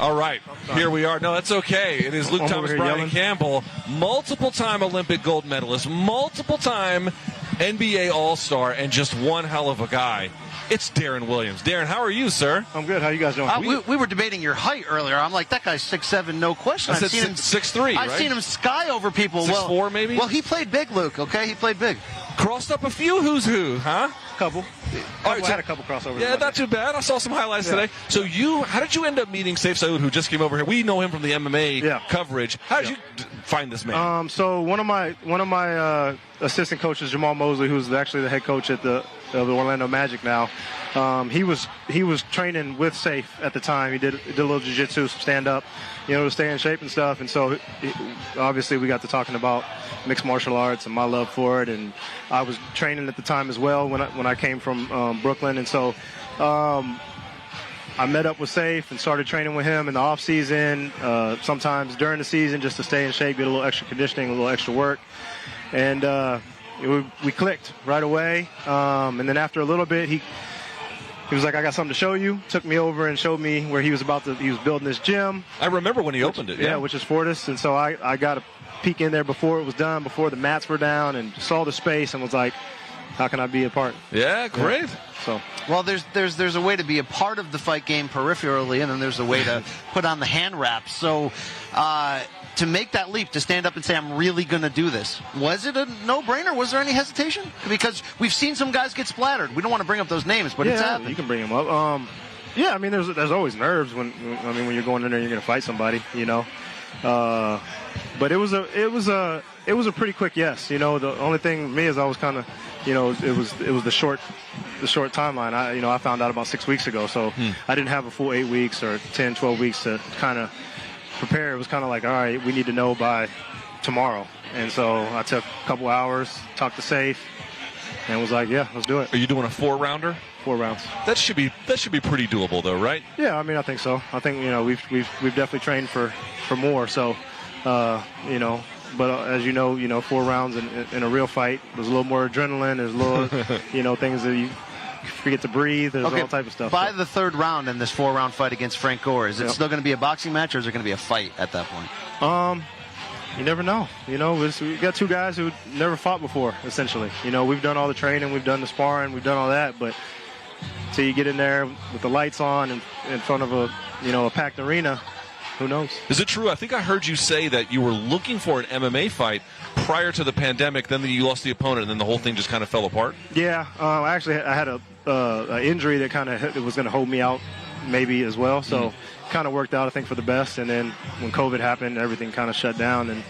All right, here we are. No, that's okay. It is Luke Thomas, Brian Campbell, multiple-time Olympic gold medalist, multiple-time NBA All-Star, and just one hell of a guy. It's Deron Williams. Deron, how are you, sir? I'm good. How are you guys doing? We were debating your height earlier. I'm like, that guy's 6'7", no question. I've seen him 6'3", right? I've seen him sky over people. 6'4", maybe? Well, he played big, Luke, okay? He played big. Crossed up a few who's who, huh? Couple. All right, I had a couple crossovers. Yeah, not too bad. I saw some highlights today. So how did you end up meeting Sayif Saud, who just came over here? We know him from the MMA coverage. How did you find this man? So one of my assistant coaches, Jamal Mosley, who's actually the head coach at the Orlando Magic now, he was training with Sayif at the time. He did a little jiu-jitsu, some stand-up, to stay in shape and stuff. And so obviously we got to talking about mixed martial arts and my love for it. And I was training at the time as well when I came from Brooklyn. And so I met up with Sayif and started training with him in the off season, sometimes during the season, just to stay in shape, get a little extra conditioning, a little extra work. And we clicked right away. And then after a little bit, he was like, I got something to show you. Took me over and showed me where he was building this gym. I remember when he opened it. Yeah, which is Fortis. And so I got a peek in there before it was done, before the mats were down, and saw the space and was like, how can I be a part? Yeah, great. So, well, there's a way to be a part of the fight game peripherally, and then there's a way to put on the hand wraps. So to make that leap, to stand up and say, I'm really going to do this, was it a no-brainer? Was there any hesitation? Because we've seen some guys get splattered. We don't want to bring up those names, but it's happened. You can bring them up. Yeah, I mean, there's always nerves when you're going in there and you're going to fight somebody, but it was a pretty quick yes. The only thing with me is I was kind of, it was the short timeline. I found out about 6 weeks ago, so I didn't have a full 8 weeks or 10, 12 weeks to kind of prepare. It was kind of like, all right, we need to know by tomorrow. And so I took a couple hours, talked to Sayif, and was like, yeah, let's do it. Are you doing a 4-rounder? 4 rounds. That should be pretty doable, though, right? Yeah, I mean, I think so. I think we've definitely trained for more. So, but as you know, 4 rounds in a real fight, there's a little more adrenaline. There's a little, things that you forget to breathe. There's all type of stuff. By the 3rd round in this 4-round fight against Frank Gore, is it still going to be a boxing match, or is it going to be a fight at that point? You never know. We've got 2 guys who never fought before, essentially. We've done all the training, we've done the sparring, we've done all that, but until you get in there with the lights on and in front of a packed arena, who knows? Is it true? I think I heard you say that you were looking for an MMA fight prior to the pandemic, then you lost the opponent, and then the whole thing just kind of fell apart? Yeah. I had an injury that kind of was going to hold me out maybe as well, so kind of worked out, I think, for the best. And then when COVID happened, everything kind of shut down, and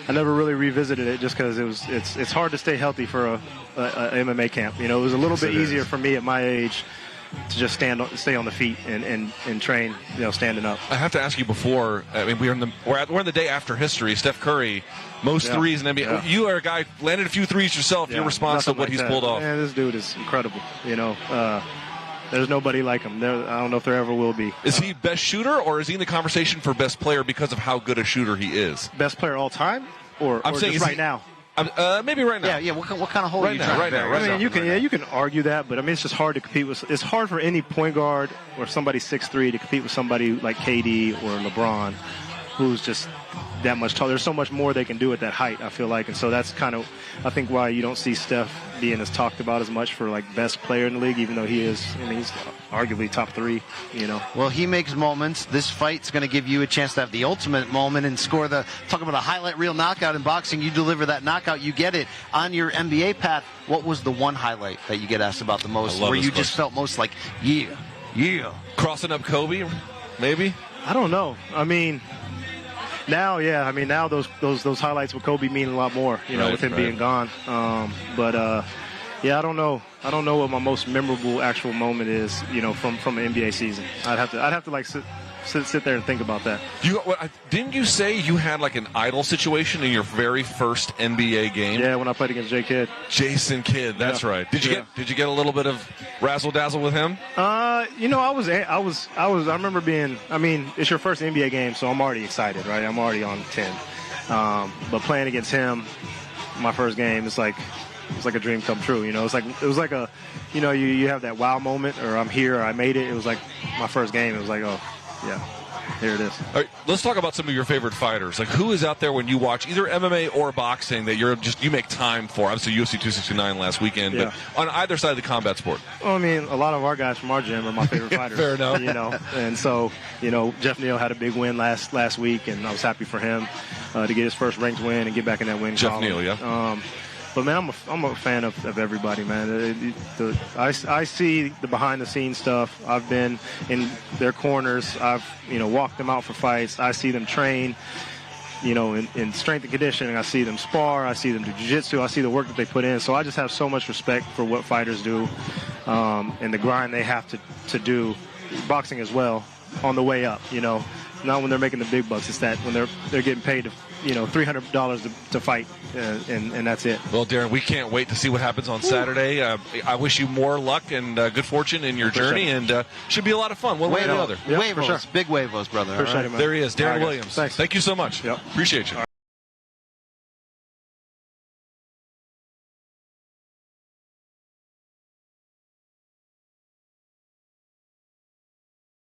I never really revisited it just because it's hard to stay healthy for a MMA camp. It was a little bit easier for me at my age to just stay on the feet and train, standing up. I have to ask you before. I mean, we're in the day after history. Steph Curry, most threes in NBA. Yeah. You are a guy landed a few threes yourself. Your response to what he's pulled off. Man, this dude is incredible. There's nobody like him. I don't know if there ever will be. Is he best shooter, or is he in the conversation for best player because of how good a shooter he is? Best player all time, or saying just right now? Maybe right now. Yeah. What kind of hole are you trying to now? I mean, you can argue that, but I mean, it's just hard to compete with. It's hard for any point guard or somebody 6'3" to compete with somebody like KD or LeBron, who's just that much taller. There's so much more they can do at that height, I feel like, and so that's kind of, I think, why you don't see Steph being as talked about as much for like best player in the league, even though he's arguably top 3. Well, he makes moments. This fight's going to give you a chance to have the ultimate moment and talk about a highlight reel knockout in boxing. You deliver that knockout, you get it. On your NBA path, what was the one highlight that you get asked about the most, where you just felt most like, yeah? Crossing up Kobe, maybe? I don't know. I mean, now, now those highlights with Kobe mean a lot more, with him being gone. But I don't know. I don't know what my most memorable actual moment is, from an NBA season. I'd have to like sit there and think about that. Didn't you say you had like an idol situation in your very first NBA game? Yeah, when I played against Jason Kidd. That's right. Did you get a little bit of razzle dazzle with him? I remember being. I mean, it's your first NBA game, so I'm already excited, right? I'm already on 10. But playing against him, my first game, it's like a dream come true. It was like a, you have that wow moment, or I'm here, or I made it. It was like my first game. It was like, oh. Yeah. here it is. All right, let's talk about some of your favorite fighters. Like, who is out there when you watch either MMA or boxing that you make time for? Obviously, UFC 269 last weekend, but on either side of the combat sport. Well, I mean, a lot of our guys from our gym are my favorite fighters. Fair enough. And so, Jeff Neal had a big win last week, and I was happy for him to get his first ranked win and get back in that win Jeff column. Neal, yeah. But man, I'm a fan of everybody, man. I see the behind the scenes stuff. I've been in their corners. I've walked them out for fights. I see them train, in strength and conditioning. I see them spar. I see them do jiu-jitsu. I see the work that they put in. So I just have so much respect for what fighters do, and the grind they have to do. Boxing as well on the way up. Not when they're making the big bucks. It's that when they're getting paid to $300 to fight, and that's it. Well, Deron, we can't wait to see what happens on Saturday. I wish you more luck and good fortune in your journey, and should be a lot of fun, one way or the other. Huevos, big huevos, brother. Appreciate it, man. There he is, Deron Williams. Thanks. Thank you so much. Yep. Appreciate you.